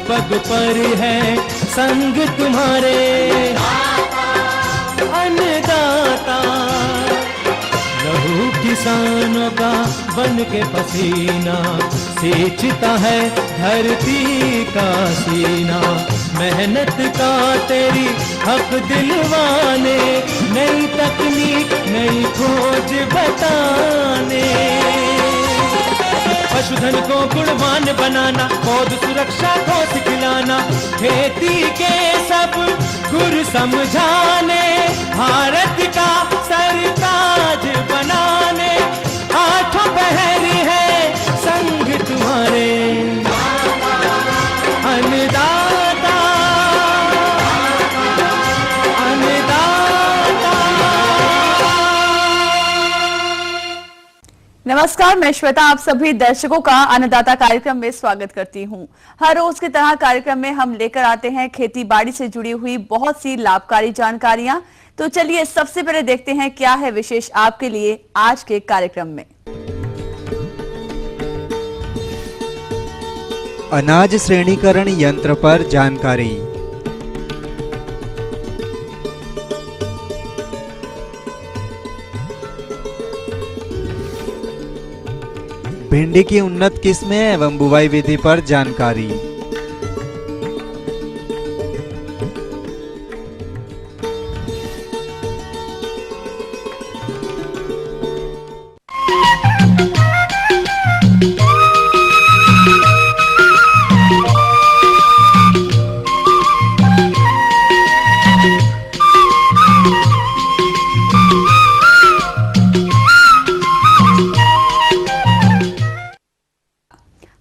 पग पर है संग तुम्हारे। अन्नदाता लहू किसानों का बन के पसीना सींचता है धरती का सीना। मेहनत का तेरी हक दिलवाने, नई तकनीक नई खोज बताने। पशुधन को गुणवान बनाना, पौध सुरक्षा को सिखलाना, खेती के सब गुर समझाने, भारत का सरताज बनाने। आठों पहर है संग तुम्हारे। अन्नदाता नमस्कार, मैं श्वेता आप सभी दर्शकों का अन्नदाता कार्यक्रम में स्वागत करती हूं। हर रोज की तरह कार्यक्रम में हम लेकर आते हैं खेती बाड़ी से जुड़ी हुई बहुत सी लाभकारी जानकारियां। तो चलिए सबसे पहले देखते हैं क्या है विशेष आपके लिए आज के कार्यक्रम में। अनाज श्रेणीकरण यंत्र पर जानकारी। भिंडी की उन्नत किस्में एवं बुवाई विधि पर जानकारी।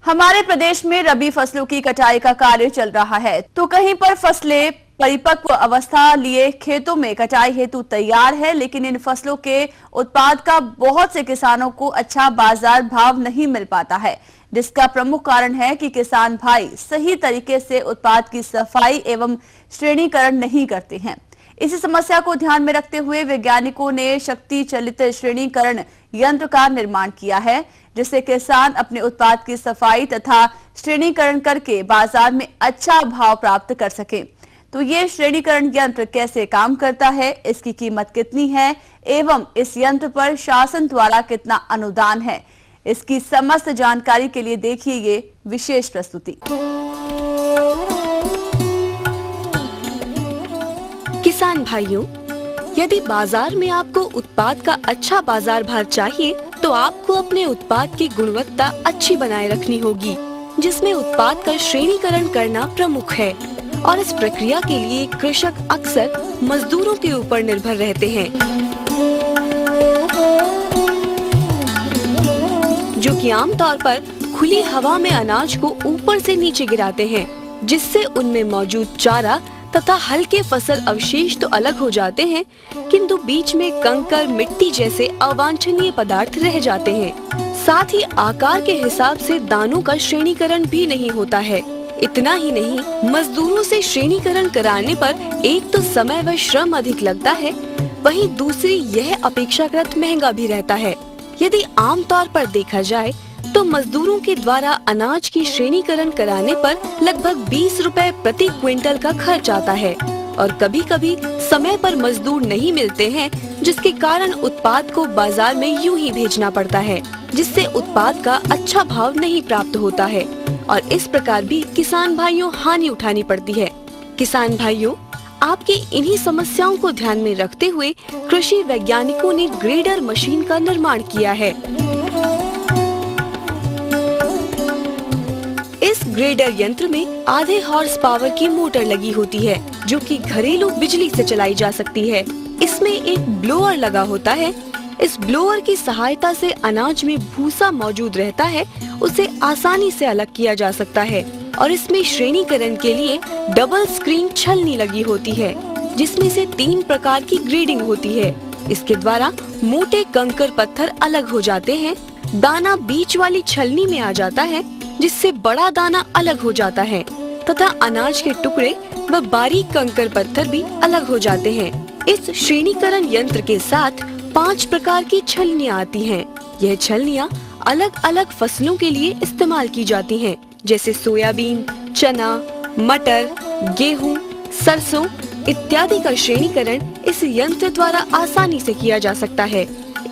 हमारे प्रदेश में रबी फसलों की कटाई का कार्य चल रहा है, तो कहीं पर फसलें परिपक्व अवस्था लिए खेतों में कटाई हेतु तैयार है, लेकिन इन फसलों के उत्पाद का बहुत से किसानों को अच्छा बाजार भाव नहीं मिल पाता है, जिसका प्रमुख कारण है कि किसान भाई सही तरीके से उत्पाद की सफाई एवं श्रेणीकरण नहीं करते हैं। इसी समस्या को ध्यान में रखते हुए वैज्ञानिकों ने शक्ति चलित श्रेणीकरण यंत्र का निर्माण किया है, जिससे किसान अपने उत्पाद की सफाई तथा श्रेणीकरण करके बाजार में अच्छा भाव प्राप्त कर सके। तो ये श्रेणीकरण यंत्र कैसे काम करता है, इसकी कीमत कितनी है एवं इस यंत्र पर शासन द्वारा कितना अनुदान है, इसकी समस्त जानकारी के लिए देखिए ये विशेष प्रस्तुति। किसान भाइयों, यदि बाजार में आपको उत्पाद का अच्छा बाजार भाव चाहिए तो आपको अपने उत्पाद की गुणवत्ता अच्छी बनाए रखनी होगी, जिसमें उत्पाद का श्रेणीकरण करना प्रमुख है। और इस प्रक्रिया के लिए कृषक अक्सर मजदूरों के ऊपर निर्भर रहते हैं, जो कि आमतौर पर खुली हवा में अनाज को ऊपर से नीचे गिराते हैं, जिससे उनमें मौजूद चारा तथा हल्के फसल अवशेष तो अलग हो जाते हैं, किंतु बीच में कंकर, मिट्टी जैसे अवांछनीय पदार्थ रह जाते हैं। साथ ही आकार के हिसाब से दानों का श्रेणीकरण भी नहीं होता है। इतना ही नहीं, मजदूरों से श्रेणीकरण कराने पर एक तो समय व श्रम अधिक लगता है, वहीं दूसरी यह अपेक्षाकृत महंगा भी रहता है। यदि आमतौर पर देखा जाए तो मजदूरों के द्वारा अनाज की श्रेणीकरण कराने पर लगभग 20 रुपए प्रति क्विंटल का खर्च आता है, और कभी कभी समय पर मजदूर नहीं मिलते हैं, जिसके कारण उत्पाद को बाजार में यूं ही भेजना पड़ता है, जिससे उत्पाद का अच्छा भाव नहीं प्राप्त होता है, और इस प्रकार भी किसान भाइयों हानि उठानी पड़ती है। किसान भाइयों, आपकी इन्हीं समस्याओं को ध्यान में रखते हुए कृषि वैज्ञानिकों ने ग्रेडर मशीन का निर्माण किया है। इस ग्रेडर यंत्र में आधे हॉर्स पावर की मोटर लगी होती है, जो कि घरेलू बिजली से चलाई जा सकती है। इसमें एक ब्लोअर लगा होता है। इस ब्लोअर की सहायता से अनाज में भूसा मौजूद रहता है, उसे आसानी से अलग किया जा सकता है। और इसमें श्रेणीकरण के लिए डबल स्क्रीन छलनी लगी होती है, जिसमें से 3 प्रकार की ग्रेडिंग होती है। इसके द्वारा मोटे कंकर पत्थर अलग हो जाते हैं, दाना बीच वाली छलनी में आ जाता है, जिससे बड़ा दाना अलग हो जाता है, तथा अनाज के टुकड़े व बारीक कंकर पत्थर भी अलग हो जाते हैं। इस श्रेणीकरण यंत्र के साथ 5 प्रकार की छलनियाँ आती हैं। यह छलनियाँ अलग अलग फसलों के लिए इस्तेमाल की जाती हैं, जैसे सोयाबीन, चना, मटर, गेहूं, सरसों इत्यादि का श्रेणीकरण इस यंत्र द्वारा आसानी से किया जा सकता है।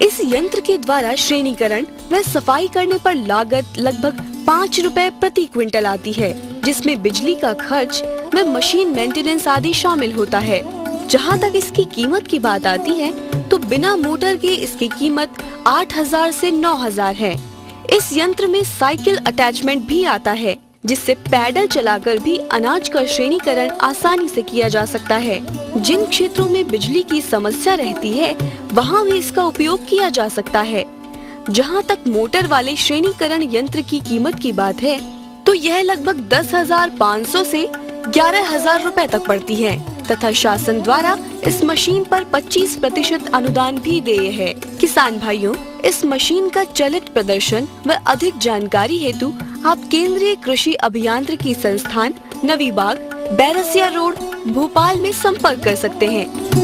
इस यंत्र के द्वारा श्रेणीकरण व सफाई करने पर लागत लगभग 5 रुपए प्रति क्विंटल आती है, जिसमें बिजली का खर्च व मशीन मेंटेनेंस आदि शामिल होता है। जहां तक इसकी कीमत की बात आती है तो बिना मोटर के इसकी कीमत 8,000 से 9,000 है। इस यंत्र में साइकिल अटैचमेंट भी आता है, जिससे पैडल चलाकर भी अनाज का श्रेणीकरण आसानी से किया जा सकता है। जिन क्षेत्रों में बिजली की समस्या रहती है वहां भी इसका उपयोग किया जा सकता है। जहां तक मोटर वाले श्रेणीकरण यंत्र की कीमत की बात है तो यह लगभग 10,500 से 11,000 रुपए तक पड़ती है तथा शासन द्वारा इस मशीन पर 25% अनुदान भी देय है। किसान भाइयों, इस मशीन का चलित प्रदर्शन व अधिक जानकारी हेतु आप केंद्रीय कृषि अभियांत्रिकी संस्थान नवी बाग, बैरसिया रोड, भोपाल में संपर्क कर सकते हैं।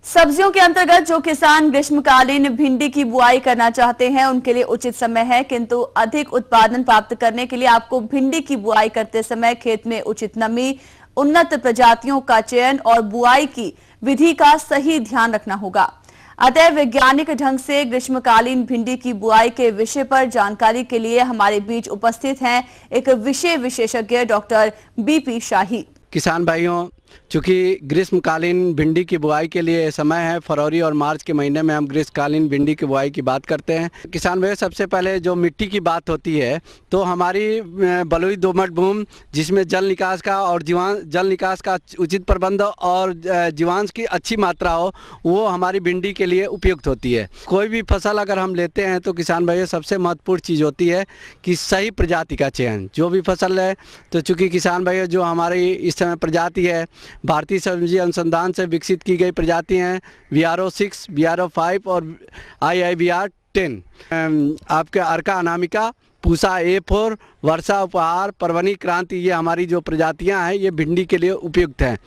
सब्जियों के अंतर्गत जो किसान ग्रीष्मकालीन भिंडी की बुआई करना चाहते हैं उनके लिए उचित समय है, किंतु अधिक उत्पादन प्राप्त करने के लिए आपको भिंडी की बुआई करते समय खेत में उचित नमी, उन्नत प्रजातियों का चयन और बुआई की विधि का सही ध्यान रखना होगा। अतः वैज्ञानिक ढंग से ग्रीष्मकालीन भिंडी की बुआई के विषय पर जानकारी के लिए हमारे बीच उपस्थित हैं एक विषय विशेषज्ञ डॉक्टर बीपी शाही। किसान भाइयों, चूँकि ग्रीष्मकालीन भिंडी की बुआई के लिए समय है, फरवरी और मार्च के महीने में हम ग्रीष्मकालीन भिंडी की बुआई की बात करते हैं। किसान भाइयों, सबसे पहले जो मिट्टी की बात होती है तो हमारी बलुई दोमट भूमि जिसमें जल निकास का और जल निकास का उचित प्रबंध और जीवांश की अच्छी मात्रा हो, वो हमारी भिंडी के लिए उपयुक्त होती है। कोई भी फसल अगर हम लेते हैं तो किसान भाइयों सबसे महत्वपूर्ण चीज़ होती है कि सही प्रजाति का चयन। जो भी फसल है तो चूँकि किसान भाइयों जो हमारी इस समय प्रजाति है भारतीय सब्जी अनुसंधान से विकसित की गई प्रजाति हैं VRO6, VRO5 और IIVR10। आपके अर्का अनामिका, पूसा A4, वर्षा उपहार, पर्वनी क्रांति, ये हमारी जो प्रजातियां हैं ये भिंडी के लिए उपयुक्त हैं।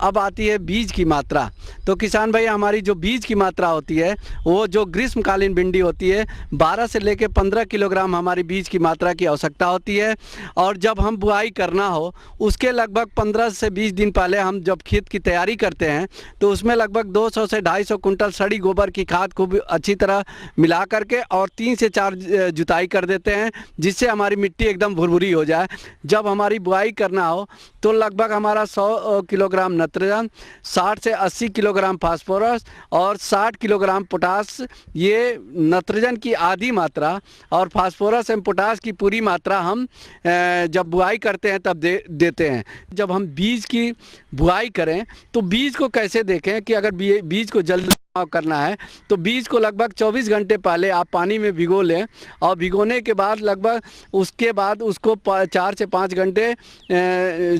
अब आती है बीज की मात्रा। तो किसान भाई हमारी जो बीज की मात्रा होती है वो जो ग्रीष्मकालीन भिंडी होती है 12 से लेकर 15 किलोग्राम हमारी बीज की मात्रा की आवश्यकता होती है। और जब हम बुआई करना हो उसके लगभग 15 से 20 दिन पहले हम जब खेत की तैयारी करते हैं तो उसमें लगभग 200 से 250 कुंटल सड़ी गोबर की खाद को भी अच्छी तरह मिला करके और 3 से 4 जुताई कर देते हैं, जिससे हमारी मिट्टी एकदम भुरभुरी हो जाए। जब हमारी बुआई करना हो तो लगभग हमारा 100 किलोग्राम नाइट्रोजन, 60 से 80 किलोग्राम फास्फोरस और 60 किलोग्राम पोटास, ये नाइट्रोजन की आधी मात्रा और फास्फोरस एवं पोटास की पूरी मात्रा हम जब बुआई करते हैं तब देते हैं। जब हम बीज की बुआई करें तो बीज को कैसे देखें कि अगर बीज को जल्दी करना है तो बीज को लगभग 24 घंटे पहले आप पानी में भिगो लें और भिगोने के बाद लगभग उसके बाद उसको 4 से 5 घंटे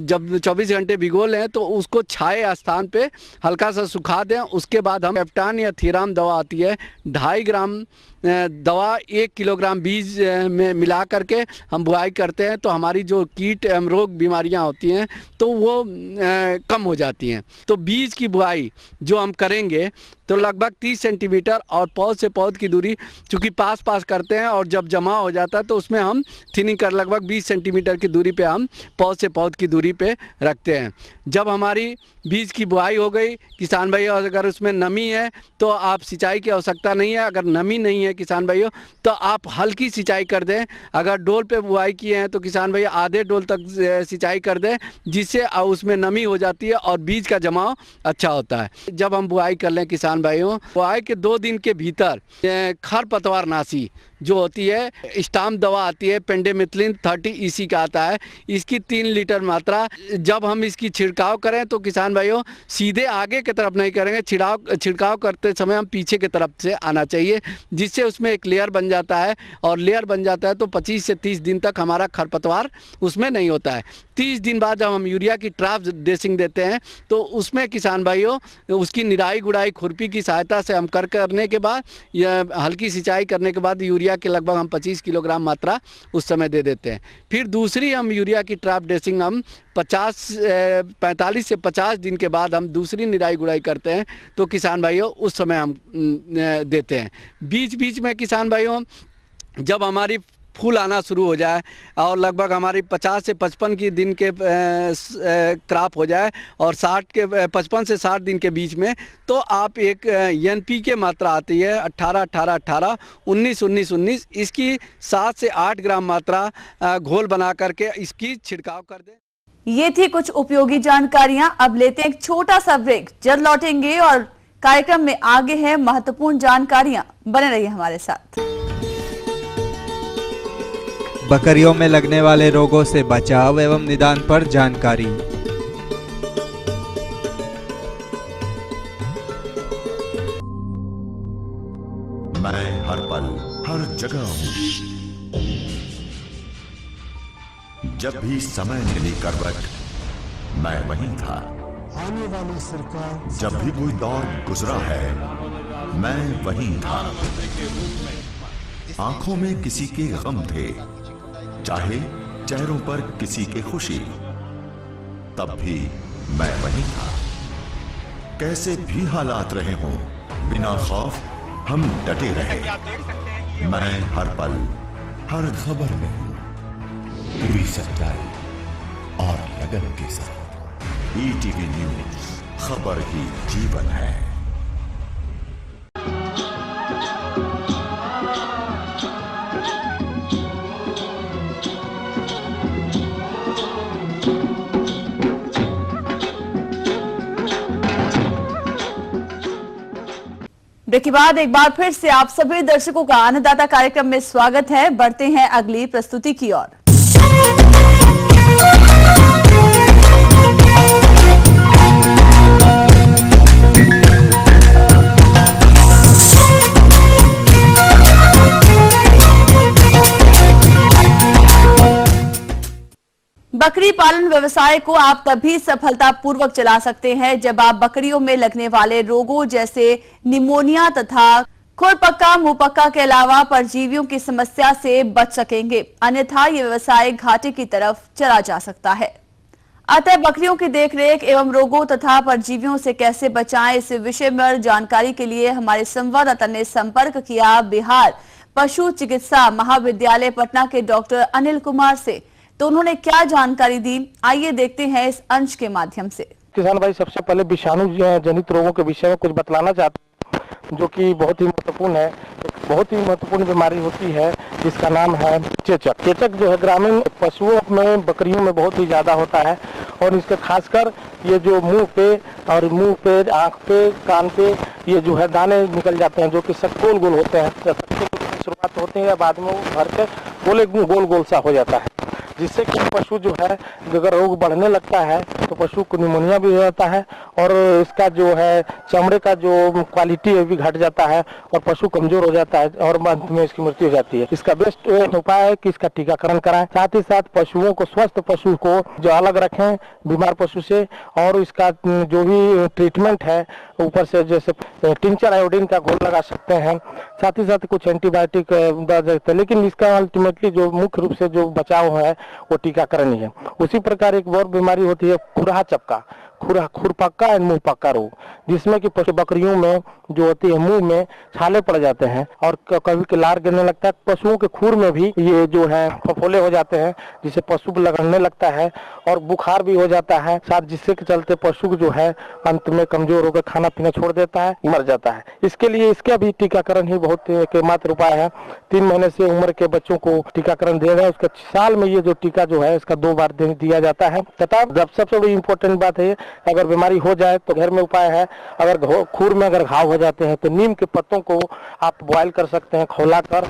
जब 24 घंटे भिगो लें तो उसको छाए स्थान पे हल्का सा सुखा दें। उसके बाद हम कैप्टान या थीराम दवा आती है 2.5 ग्राम दवा 1 किलोग्राम बीज में मिला करके हम बुआई करते हैं तो हमारी जो कीट एवं रोग बीमारियां होती हैं तो वो कम हो जाती हैं। तो बीज की बुआई जो हम करेंगे तो लगभग 30 सेंटीमीटर और पौध से पौध की दूरी चूँकि पास करते हैं और जब जमा हो जाता है तो उसमें हम थिनिंग कर लगभग 20 सेंटीमीटर की दूरी पे हम पौध से पौध की दूरी पे रखते हैं। जब हमारी बीज की बुआई हो गई किसान भाइयों, अगर उसमें नमी है तो आप सिंचाई की आवश्यकता नहीं है। अगर नमी नहीं है किसान भाइयों तो आप हल्की सिंचाई कर दें। अगर डोल पे बुआई किए हैं तो किसान भाई आधे डोल तक सिंचाई कर दें, जिससे उसमें नमी हो जाती है और बीज का जमाव अच्छा होता है। जब हम बुआई कर लें किसान भाइयों, बुआई के 2 दिन के भीतर खरपतवार नाशी जो होती है स्टाम्प दवा आती है पेंडेमिथलिन 30 EC का आता है, इसकी 3 लीटर मात्रा जब हम इसकी छिड़काव करें तो किसान भाइयों सीधे आगे की तरफ नहीं करेंगे, छिड़काव करते समय हम पीछे की तरफ से आना चाहिए, जिससे उसमें एक लेयर बन जाता है, और लेयर बन जाता है तो 25 से 30 दिन तक हमारा खरपतवार उसमें नहीं होता है। 30 दिन बाद जब हम यूरिया की ट्रैप ड्रेसिंग देते हैं तो उसमें किसान भाइयों उसकी निराई गुड़ाई खुरपी की सहायता से हम करने के बाद, यह हल्की सिंचाई करने के बाद यूरिया के लगभग हम 25 किलोग्राम मात्रा उस समय दे देते हैं। फिर दूसरी हम यूरिया की ट्रैप ड्रेसिंग हम 45 से 50 दिन के बाद हम दूसरी निराई गुड़ाई करते हैं, तो किसान भाइयों उस समय हम देते हैं। बीच बीच में किसान भाइयों जब हमारी फूल आना शुरू हो जाए और लगभग हमारी 50 से 55 की दिन के क्रॉप हो जाए और 55 से 60 दिन के बीच में, तो आप एक NPK मात्रा आती है 18-18-18 19-19-19, इसकी 7 से 8 ग्राम मात्रा घोल बना करके इसकी छिड़काव कर दें। ये थी कुछ उपयोगी जानकारियां। अब लेते हैं एक छोटा सा ब्रेक, जल्द लौटेंगे और कार्यक्रम में आगे है महत्वपूर्ण जानकारियां। बने रहिए हमारे साथ। बकरियों में लगने वाले रोगों से बचाव एवं निदान पर जानकारी। मैं हर पल हर जगह हूं। जब भी समय मिली करवट मैं वहीं था। आने वाली सरकार जब भी कोई दौर गुजरा है मैं वहीं था। आंखों में किसी के गम थे, चाहे चेहरों पर किसी के खुशी, तब भी मैं वहीं था। कैसे भी हालात रहे हों, बिना खौफ हम डटे रहे। मैं हर पल हर खबर में हूं, पूरी सच्चाई और लगन के साथ। ETV न्यूज, खबर ही जीवन है। ब्रेक के बाद एक बार फिर से आप सभी दर्शकों का अन्नदाता कार्यक्रम में स्वागत है। बढ़ते हैं अगली प्रस्तुति की ओर। बकरी पालन व्यवसाय को आप तभी सफलतापूर्वक चला सकते हैं जब आप बकरियों में लगने वाले रोगों जैसे निमोनिया तथा खुरपक्का, मुंहपक्का के अलावा परजीवियों की समस्या से बच सकेंगे, अन्यथा ये व्यवसाय घाटे की तरफ चला जा सकता है। अतः बकरियों की देखरेख एवं रोगों तथा परजीवियों से कैसे बचाएं, इस विषय में जानकारी के लिए हमारे संवाददाता ने संपर्क किया बिहार पशु चिकित्सा महाविद्यालय पटना के डॉक्टर अनिल कुमार से। तो उन्होंने क्या जानकारी दी, आइए देखते हैं इस अंश के माध्यम से। किसान भाई, सबसे पहले विषाणु जनित रोगों के विषय में कुछ बतलाना चाहते हैं, जो कि बहुत ही महत्वपूर्ण है। एक बहुत ही महत्वपूर्ण बीमारी होती है जिसका नाम है चेचक। चेचक जो है ग्रामीण पशुओं में, बकरियों में बहुत ही ज्यादा होता है, और इसके खासकर ये जो मुंह पे, आंख पे, कान पे ये जो है दाने निकल जाते हैं, जो कि सब गोल गोल होते हैं। शुरुआत होते हैं, बाद में वो भर के गोल गोल सा हो जाता है, जिससे कि पशु जो है अगर रोग बढ़ने लगता है तो पशु को निमोनिया भी हो जाता है, और इसका जो है चमड़े का जो क्वालिटी है भी घट जाता है, और पशु कमजोर हो जाता है, और अंत में इसकी मृत्यु हो जाती है। इसका बेस्ट उपाय है कि इसका टीकाकरण कराएं। साथ ही साथ पशुओं को, स्वस्थ पशु को जो अलग रखें बीमार पशु से, और इसका जो भी ट्रीटमेंट है ऊपर से जैसे टिंचर आयोडीन का घोल लगा सकते हैं। साथ ही साथ कुछ एंटीबायोटिक दे सकते हैं, लेकिन इसका अल्टीमेटली जो मुख्य रूप से जो बचाव है वो टीकाकरण ही है। उसी प्रकार एक और बीमारी होती है खुरहा चपका, खुरपक्का एंड मुंह पक्का रोग, जिसमें कि पशु बकरियों में जो होती है मुंह में छाले पड़ जाते हैं और कभी लार गिरने लगता है। पशुओं के खुर में भी ये जो है फफोले हो जाते हैं, जिससे पशु लगने लगता है, और बुखार भी हो जाता है साथ, जिससे के चलते पशु जो है अंत में कमजोर होकर खाना पीना छोड़ देता है, मर जाता है। इसके लिए इसका भी टीकाकरण ही बहुत एकमात्र उपाय है। 3 महीने से उम्र के बच्चों को टीकाकरण दे रहे हैं। उसका साल में ये जो टीका जो है इसका 2 बार दिया जाता है। तथा सबसे बड़ी इंपॉर्टेंट बात है, अगर बीमारी हो जाए तो घर में उपाय है, अगर खुर में अगर घाव हो जाते हैं तो नीम के पत्तों को आप बॉयल कर सकते हैं, खौला कर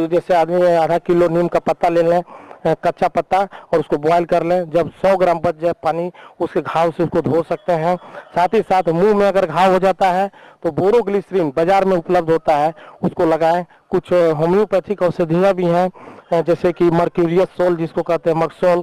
जैसे आदमी आधा किलो नीम का पत्ता ले लें, कच्चा पत्ता, और उसको बॉयल कर लें। जब 100 ग्राम बच जाए पानी, उसके घाव से उसको धो सकते हैं। साथ ही साथ मुंह में अगर घाव हो जाता है तो बोरोग्लिसरीन बाजार में उपलब्ध होता है, उसको लगाएं। कुछ होम्योपैथिक औषधियाँ भी हैं, जैसे कि मर्क्यूरियस सोल जिसको कहते हैं, मक्सोल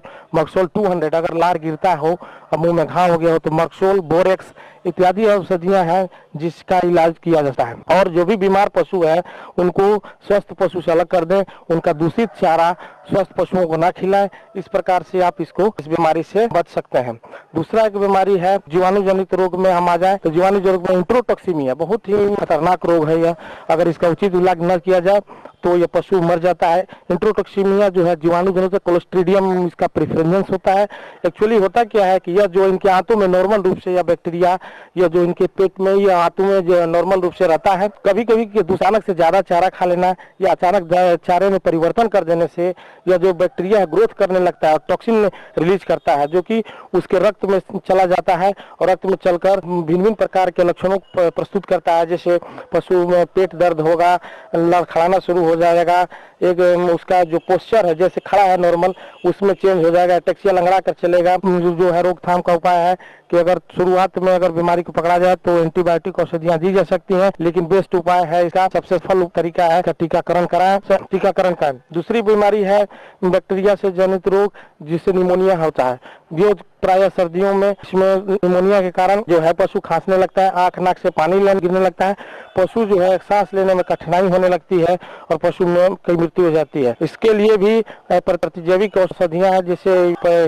200, अगर लार गिरता हो और मुंह में घाव हो गया हो तो मक्सोल, बोरेक्स इत्यादि औषधियाँ हैं जिसका इलाज किया जाता है। और जो भी बीमार पशु है उनको स्वस्थ पशु से अलग कर दें, उनका दूषित चारा स्वस्थ पशुओं को ना खिलाएं। इस प्रकार से आप इस बीमारी से बच सकते हैं। दूसरा एक बीमारी है जीवाणु जनित रोग में हम आ जाए तो जीवाणु रोग में इंट्रोटॉक्सीमिया बहुत ही खतरनाक रोग है यह। अगर इसका उचित इलाज न किया जाए तो यह पशु मर जाता है। इंट्रोटॉक्सीमिया जो है जीवाणु जनित क्लोस्ट्रीडियम इसका प्रेफरेंस होता है। एक्चुअली होता क्या है कि यह जो इनके आंतों में नॉर्मल रूप से या बैक्टीरिया या जो इनके पेट में या आंतों में जो नॉर्मल रूप से रहता है, कभी कभी अचानक से ज्यादा चारा खा लेना या अचानक चारे में परिवर्तन कर देने से यह जो बैक्टीरिया है ग्रोथ करने लगता है और टॉक्सिन रिलीज करता है, जो कि उसके रक्त में चला जाता है और रक्त में चलकर भिन्न भिन्न प्रकार के लक्षणों को प्रस्तुत करता है। जैसे पशु में पेट दर्द होगा, लड़खड़ाना शुरू हो जाएगा, एक उसका जो पोस्चर है जैसे खड़ा है नॉर्मल उसमें चेंज हो जाएगा, टैक्सिया लंगड़ा कर चलेगा। जो है रोकथाम का उपाय है कि अगर शुरुआत में अगर बीमारी को पकड़ा जाए तो एंटीबायोटिक औषधियां दी जा सकती हैं, लेकिन बेस्ट उपाय है इसका सबसे सफल तरीका है टीकाकरण कराएं। दूसरी बीमारी है बैक्टीरिया से जनित रोग जिससे निमोनिया होता है। जो प्रायः सर्दियों में इसमें निमोनिया के कारण जो है पशु खांसने लगता है, आंख नाक से पानी गिरने लगता है, पशु जो है सांस लेने में कठिनाई होने लगती है और पशु में कई मृत्यु हो जाती है। इसके लिए भी प्रतिजैविक औषधियां हैं, जैसे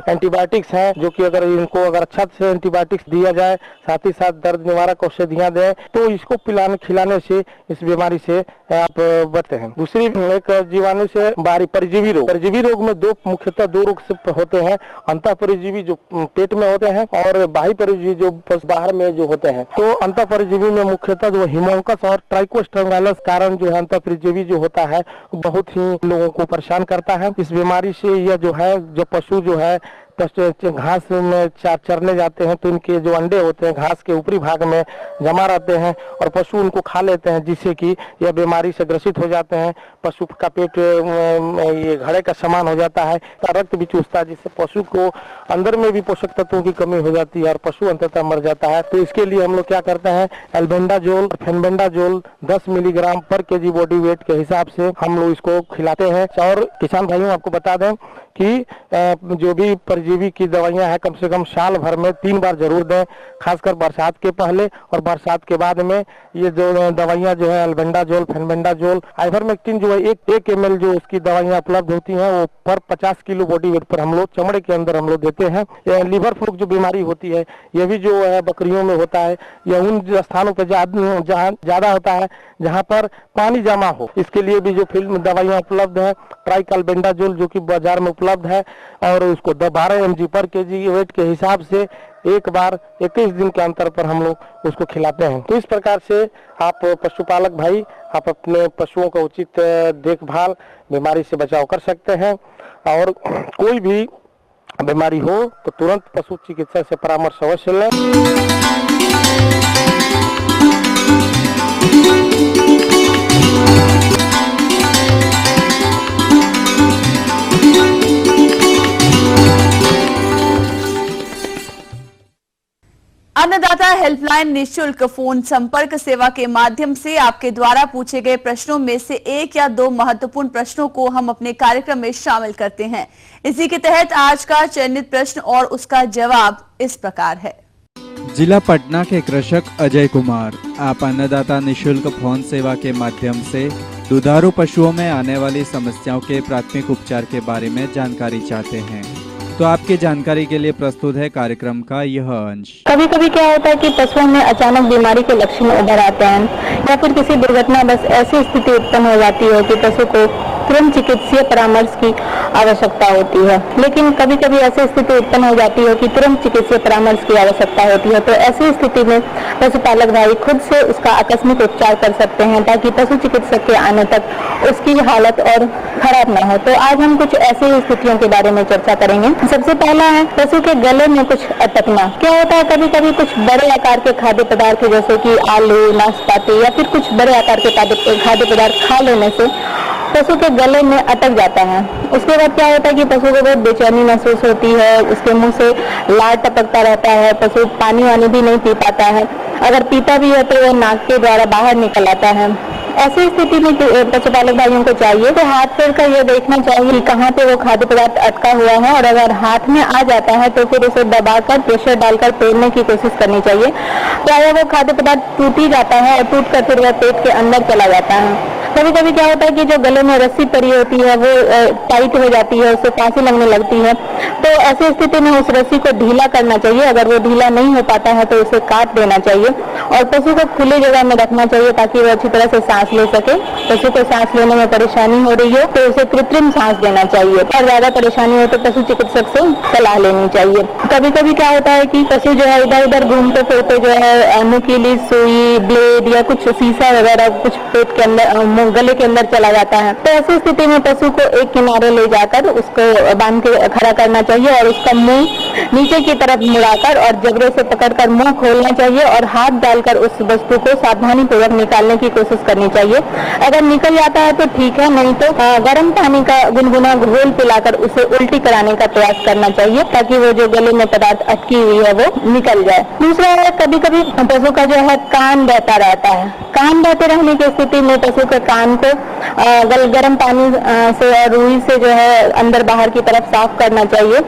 एंटीबायोटिक्स हैं, जो कि अगर इनको अगर अच्छा से एंटीबायोटिक्स दिया जाए, साथ ही साथ दर्द निवारक औषधियां दें तो इसको खिलाने से इस बीमारी से आप बचते हैं। दूसरी एक जीवाणु से बाहरी परजीवी रोग में मुख्यतः दो रोग से होते हैं, अंतः परजीवी जो पेट में होते हैं और बाह्य परजीवी जो बाहर में जो होते हैं। तो अंतः परजीवी में मुख्यतः जो हिमोंकस और ट्राइकोस्ट्रैंगुलस कारण जो है अंतः परजीवी जो होता है बहुत ही लोगों को परेशान करता है। इस बीमारी से यह जो है जो पशु जो है घास में चरने जाते हैं तो इनके जो अंडे होते हैं घास के ऊपरी भाग में जमा रहते हैं और पशु उनको खा लेते हैं, जिससे कि यह बीमारी से ग्रसित हो जाते हैं। पशु का पेट ये घड़े का समान हो जाता है, रक्त भी चूसता है, जिससे पशु को अंदर में भी पोषक तत्वों की कमी हो जाती है और पशु अंततः मर जाता है। तो इसके लिए हम लोग क्या करते हैं, एल्बेंडाजोल, फेनबेंडाजोल 10 मिलीग्राम पर केजी बॉडी वेट के हिसाब से हम लोग इसको खिलाते हैं। और किसान भाइयों आपको बता दें कि जो भी परजीवी की दवाइयां हैं कम से कम साल भर में 3 बार जरूर दें, खासकर बरसात के पहले और बरसात के बाद में। ये जो दवाइयां जो है एल्बेंडाजोल, फेनबेंडाजोल, आइवरमेक्टिन जो है 1 ml जो उसकी दवाइयां उपलब्ध होती हैं वो पर 50 किलो बॉडी वेट पर हम लोग चमड़े के अंदर हम लोग देते हैं। लीवर फ्लूक जो बीमारी होती है ये भी जो है बकरियों में होता है, यह उन स्थानों पर जहाँ ज्यादा होता है जहाँ पर पानी जमा हो। इसके लिए भी जो फिल्म दवाइयां उपलब्ध है, ट्राइकाल्बेंडाजोल जो कि बाजार में उपलब्ध है और उसको 12 mg पर केजी वेट के हिसाब से एक बार 21 दिन के अंतर पर हम लोग उसको खिलाते हैं। तो इस प्रकार से आप पशुपालक भाई आप अपने पशुओं का उचित देखभाल बीमारी से बचाव कर सकते हैं और कोई भी बीमारी हो तो तुरंत पशु चिकित्सक से परामर्श अवश्य लें। अन्नदाता हेल्पलाइन निःशुल्क फोन संपर्क सेवा के माध्यम से आपके द्वारा पूछे गए प्रश्नों में से 1 या 2 महत्वपूर्ण प्रश्नों को हम अपने कार्यक्रम में शामिल करते हैं। इसी के तहत आज का चयनित प्रश्न और उसका जवाब इस प्रकार है। जिला पटना के कृषक अजय कुमार, आप अन्नदाता निःशुल्क फोन सेवा के माध्यम से दुधारू पशुओं में आने वाली समस्याओं के प्राथमिक उपचार के बारे में जानकारी चाहते हैं, तो आपकी जानकारी के लिए प्रस्तुत है कार्यक्रम का यह अंश। कभी कभी क्या होता है कि पशुओं में अचानक बीमारी के लक्षण उभर आते हैं या फिर किसी दुर्घटना बस ऐसी स्थिति उत्पन्न हो जाती है कि पशु को तुरंत चिकित्सीय परामर्श की आवश्यकता होती है। लेकिन कभी कभी ऐसी स्थिति उत्पन्न हो जाती है कि तुरंत चिकित्सीय परामर्श की आवश्यकता होती है, तो ऐसी स्थिति में पशुपालक भाई खुद से उसका आकस्मिक उपचार कर सकते हैं ताकि पशु चिकित्सक के आने तक उसकी हालत और खराब ना हो। तो आज हम कुछ ऐसी स्थितियों के बारे में चर्चा करेंगे। सबसे पहला है पशु के गले में कुछ अटकना। क्या होता है, कभी कभी कुछ बड़े आकार के खाद्य पदार्थ जैसे कि आलू, नाशपाती या फिर कुछ बड़े आकार के खाद्य पदार्थ खा लेने से पशु के गले में अटक जाता है। उसके बाद क्या होता है कि पशु को बहुत बेचैनी महसूस होती है, उसके मुंह से लार टपकता रहता है, पशु पानी वानी भी नहीं पी पाता है, अगर पीता भी है तो वो नाक के द्वारा बाहर निकल आता है। ऐसी स्थिति में पशुपालक भाइयों को चाहिए तो हाथ फेर कर ये देखना चाहिए कि कहाँ पे वो खाद्य पदार्थ अटका हुआ है, और अगर हाथ में आ जाता है तो फिर उसे दबाकर प्रेशर डालकर तोड़ने की कोशिश करनी चाहिए। प्रायः वो खाद्य पदार्थ टूट ही जाता है और टूट कर फिर वह पेट के अंदर चला जाता है। कभी कभी क्या होता है कि जो गले में रस्सी पड़ी होती है वो टाइट हो जाती है, उससे फांसी लगने लगती है, तो ऐसी स्थिति में उस रस्सी को ढीला करना चाहिए। अगर वो ढीला नहीं हो पाता है तो उसे काट देना चाहिए और पशु को खुली जगह में रखना चाहिए ताकि वो अच्छी तरह से सांस ले सके। पशु को सांस लेने में परेशानी हो रही हो तो उसे कृत्रिम सांस देना चाहिए, और ज्यादा परेशानी हो तो पशु चिकित्सक से सलाह लेनी चाहिए। कभी कभी क्या होता है कि पशु जो है इधर उधर घूमते फिरते जो है नुकीली सुई, ब्लेड या कुछ शीशा वगैरह कुछ पेट के अंदर गले के अंदर चला जाता है, तो ऐसी स्थिति में पशु को एक किनारे ले जाकर उसको बांध के खड़ा करना चाहिए और उसका मुंह नीचे की तरफ मुड़ाकर और जबड़े से पकड़कर मुंह खोलना चाहिए और हाथ डालकर उस वस्तु को सावधानी पूर्वक निकालने की कोशिश करनी चाहिए। अगर निकल जाता है तो ठीक है, नहीं तो गर्म पानी का गुनगुना घोल पिलाकर उसे उल्टी कराने का प्रयास करना चाहिए ताकि वो जो गले में पदार्थ अटकी हुई है वो निकल जाए। दूसरा है, कभी कभी पशु का जो है कान बहता रहता है। कान बहते रहने की स्थिति में पशु के कान को गर्म पानी से और रुई से जो है अंदर बाहर की तरफ साफ करना चाहिए,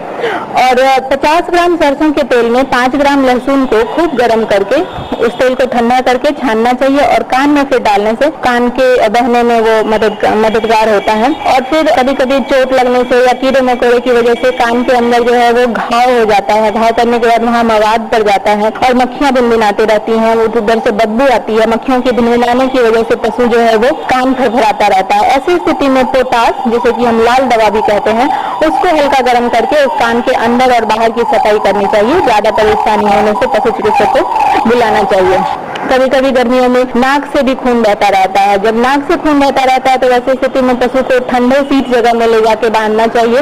और 50 ग्राम सरसों के तेल में 5 ग्राम लहसुन को खूब गर्म करके उस तेल को ठंडा करके छानना चाहिए और कान में फिर डालने से कान के बहने में वो मददगार होता है। और फिर कभी कभी चोट लगने से या कीड़े मकोड़े की वजह से कान के अंदर जो है वो घाव हो जाता है। घाव करने के बाद वहाँ मवाद पड़ जाता है और मक्खियां भिनभिनाती रहती हैं, वो उधर से बदबू आती है। मक्खियों के भिनभिनाने की वजह से पशु जो है वो कान फड़फड़ाता रहता है। ऐसी स्थिति में पोटास, जिसे कि हम लाल दवा भी कहते हैं, उसको हल्का गर्म करके उस कान के अंदर और बाहर की सफाई करनी चाहिए। ज्यादा परेशानी होने से पशु चिकित्सक को बुलाना चाहिए। कभी कभी गर्मियों में नाक से भी खून बहता रहता है। जब नाक से खून बहता रहता है तो वैसी स्थिति में पशु को ठंडे शीत जगह में ले जाके बांधना चाहिए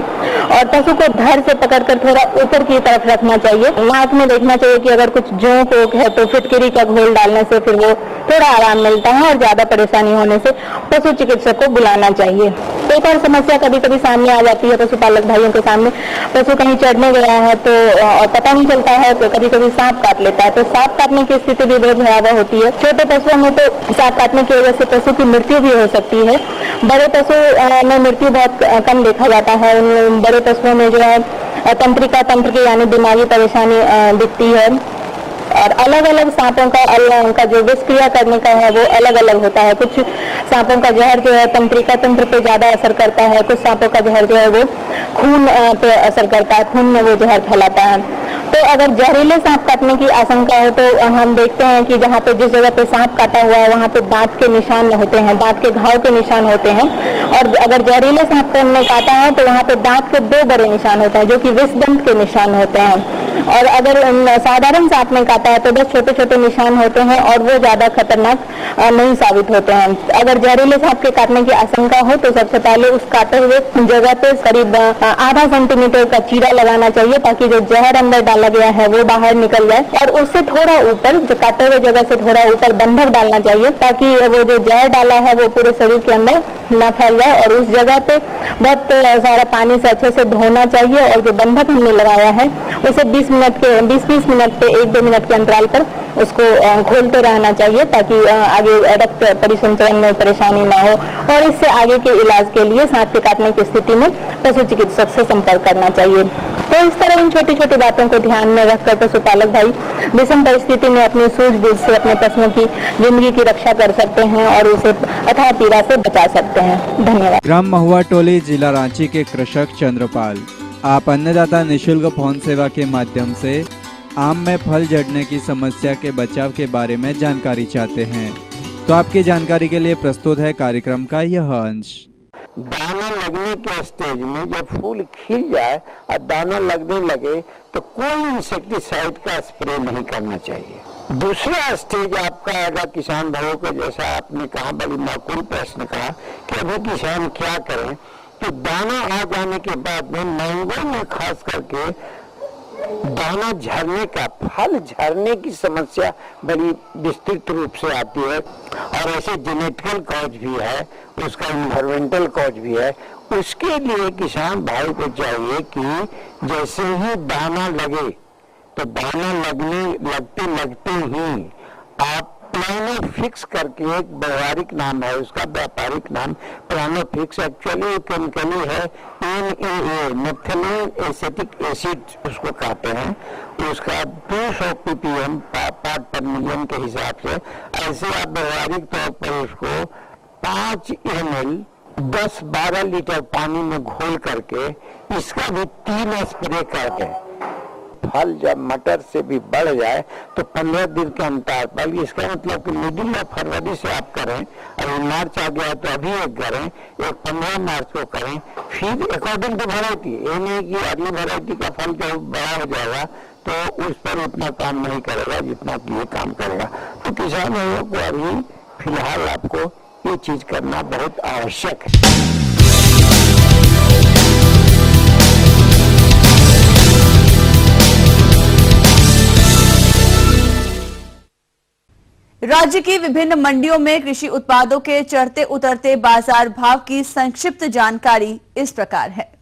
और पशु को धड़ से पकड़कर थोड़ा ऊपर की तरफ रखना चाहिए। नाक में देखना चाहिए कि अगर कुछ जोंक वोंक है तो फिटकरी का घोल डालने से फिर वो थोड़ा आराम मिलता है, और ज्यादा परेशानी होने से पशु चिकित्सक को बुलाना चाहिए। एक और समस्या कभी कभी सामने आ जाती है पशुपालक भाइयों के सामने, पशु कहीं चढ़ने गया है तो और पता नहीं चलता है तो कभी कभी सांप काट लेता है, तो सांप काटने की स्थिति भी बहुत भयावह होती है। छोटे पशुओं में तो सांप काटने की वजह से पशु की मृत्यु भी हो सकती है। बड़े पशु में मृत्यु बहुत कम देखा जाता है। उन बड़े पशुओं में जो है तंत्रिका तंत्र की यानी दिमागी परेशानी दिखती है, और अलग अलग सांपों का जो विषक्रिया करने का है वो अलग अलग होता है। कुछ सांपों का जहर जो है तंत्रिका तंत्र पे ज्यादा असर करता है, कुछ सांपों का जहर जो है वो खून पे असर करता है, खून में वो जहर फैलाता है। तो अगर जहरीले सांप काटने की आशंका है तो हम देखते हैं कि जहाँ पे जिस जगह पे सांप काटा हुआ है वहाँ पे दांत के निशान होते हैं, दांत के घाव के निशान होते हैं, और अगर जहरीले सांप को हमने काटा है तो वहाँ पे दांत के 2 बड़े निशान होते हैं जो कि विषदंत के निशान होते हैं। और अगर साधारण सांप ने काटा है तो बस छोटे छोटे निशान होते हैं और वो ज्यादा खतरनाक नहीं साबित होते हैं। अगर जहरीले सांप के काटने की आशंका हो तो सबसे पहले उस काटे हुए जगह पे करीब आधा सेंटीमीटर का चीरा लगाना चाहिए ताकि जो जहर अंदर डाला गया है वो बाहर निकल जाए, और उससे थोड़ा ऊपर जो काटे हुए जगह से थोड़ा ऊपर बंधक डालना चाहिए ताकि वो जो जहर डाला है वो पूरे शरीर के अंदर न फैल जाए। और उस जगह पे बहुत सारा पानी से अच्छे से धोना चाहिए, और जो बंधक हमने लगाया है उसे 20 मिनट पे 1-2 मिनट के अंतराल पर उसको खोलते रहना चाहिए ताकि आगे रक्त परिसंचरण में परेशानी ना हो, और इससे आगे के इलाज के लिए सांप के काटने की स्थिति में पशु चिकित्सक से संपर्क करना चाहिए। तो इस तरह इन छोटी छोटी बातों को ध्यान में रखकर पशुपालक भाई विषम परिस्थिति में अपनी सूझबूझ से अपने पशुओं की जिंदगी की रक्षा कर सकते हैं और उसे अथाह पीड़ा से बचा सकते हैं। धन्यवाद। ग्राम महुआ टोली, जिला रांची के कृषक चंद्रपाल, आप अन्नदाता निशुल्क फोन सेवा के माध्यम से आम में फल झड़ने की समस्या के बचाव के बारे में जानकारी चाहते हैं, तो आपकी जानकारी के लिए प्रस्तुत है कार्यक्रम का यह अंश। दाना लगने के स्टेज में जब फूल खिल जाए और दाना लगने लगे तो कोई इंसेक्टिसाइड का स्प्रे नहीं करना चाहिए। दूसरा स्टेज आपका आएगा किसान भाइयों को, जैसा आपने कहा, बड़ी माकूल प्रश्न कहा कि अभी किसान क्या करें, तो दाना आ जाने के बाद में मैंगो में खास करके दाना झरने का, फल झरने की समस्या बड़ी विस्तृत रूप से आती है, और ऐसे जेनेटिकल कॉज भी है, उसका इन्वायरमेंटल कॉज भी है। उसके लिए किसान भाई को चाहिए कि जैसे ही दाना लगे तो दाना लगते ही आप प्लानो फिक्स करके, एक व्यवहारिक नाम है उसका, व्यापारिक नाम प्लानो फिक्स, एक्चुअली केमिकली है NAA, नेफ्थेलिन एसिटिक एसिड उसको कहते हैं। उसका 200 ppm पार्ट पर मिलियन के हिसाब से, ऐसे आप व्यवहारिक तौर पर उसको 5 ml 10-12 लीटर पानी में घोल करके इसका भी 3 स्प्रे करके, फल जब मटर से भी बढ़ जाए तो 15 दिन के अंतर पर, इसका मतलब कि मिडिल ऑफ फरवरी से आप करें, अगर मार्च आ गया तो अभी एक करें, एक 15 मार्च को करें, फिर अकॉर्डिंग टू वैरायटी। ये नहीं कि अगली वैरायटी का फल जब बड़ा हो जाएगा तो उस पर उतना काम नहीं करेगा जितना कि ये काम करेगा। तो किसानों को अभी फिलहाल आपको ये चीज करना बहुत आवश्यक है। राज्य की विभिन्न मंडियों में कृषि उत्पादों के चढ़ते उतरते बाजार भाव की संक्षिप्त जानकारी इस प्रकार है।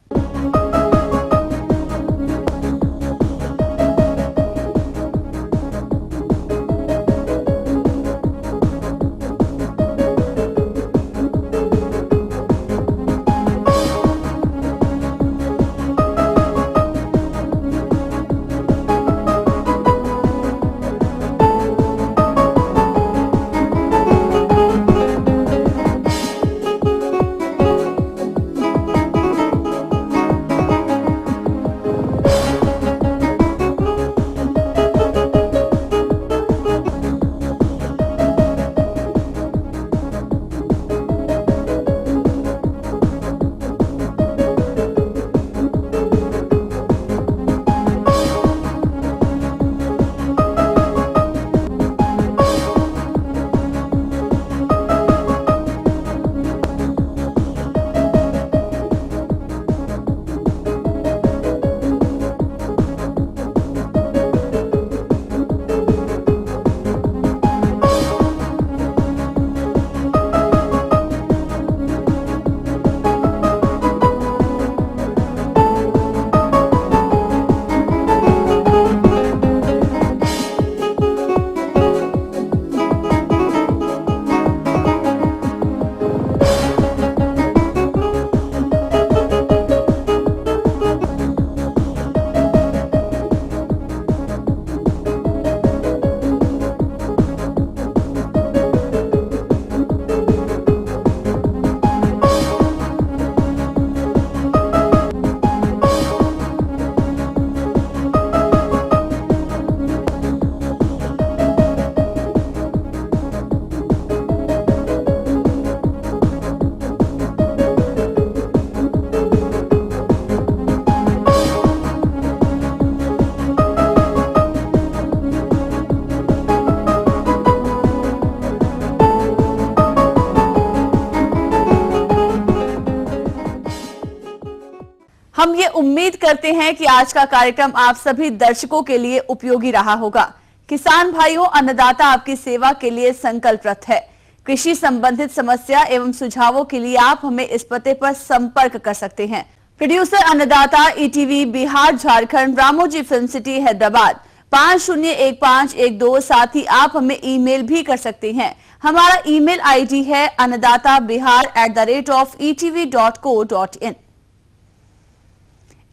हम ये उम्मीद करते हैं कि आज का कार्यक्रम आप सभी दर्शकों के लिए उपयोगी रहा होगा। किसान भाइयों, अन्नदाता आपकी सेवा के लिए संकल्परत है। कृषि संबंधित समस्या एवं सुझावों के लिए आप हमें इस पते पर संपर्क कर सकते हैं। प्रोड्यूसर अन्नदाता, ETV Bihar Jharkhand, Ramoji film city Hyderabad 501512। साथ ही आप हमें ईमेल भी कर सकते हैं। हमारा ईमेल ID है annadatabihar@etv.co.in।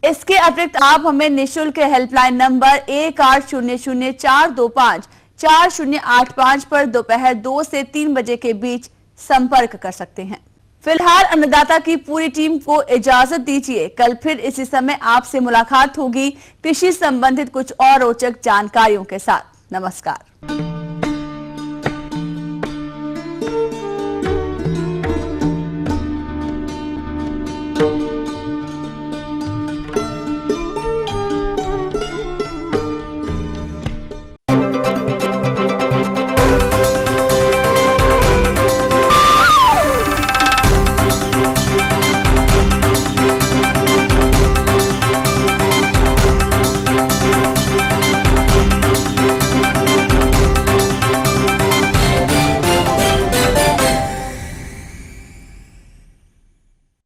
इसके अतिरिक्त आप हमें निःशुल्क हेल्पलाइन नंबर 1800-425-4085 पर दोपहर 2 से 3 बजे के बीच संपर्क कर सकते हैं। फिलहाल अन्नदाता की पूरी टीम को इजाजत दीजिए। कल फिर इसी समय आपसे मुलाकात होगी कृषि संबंधित कुछ और रोचक जानकारियों के साथ। नमस्कार।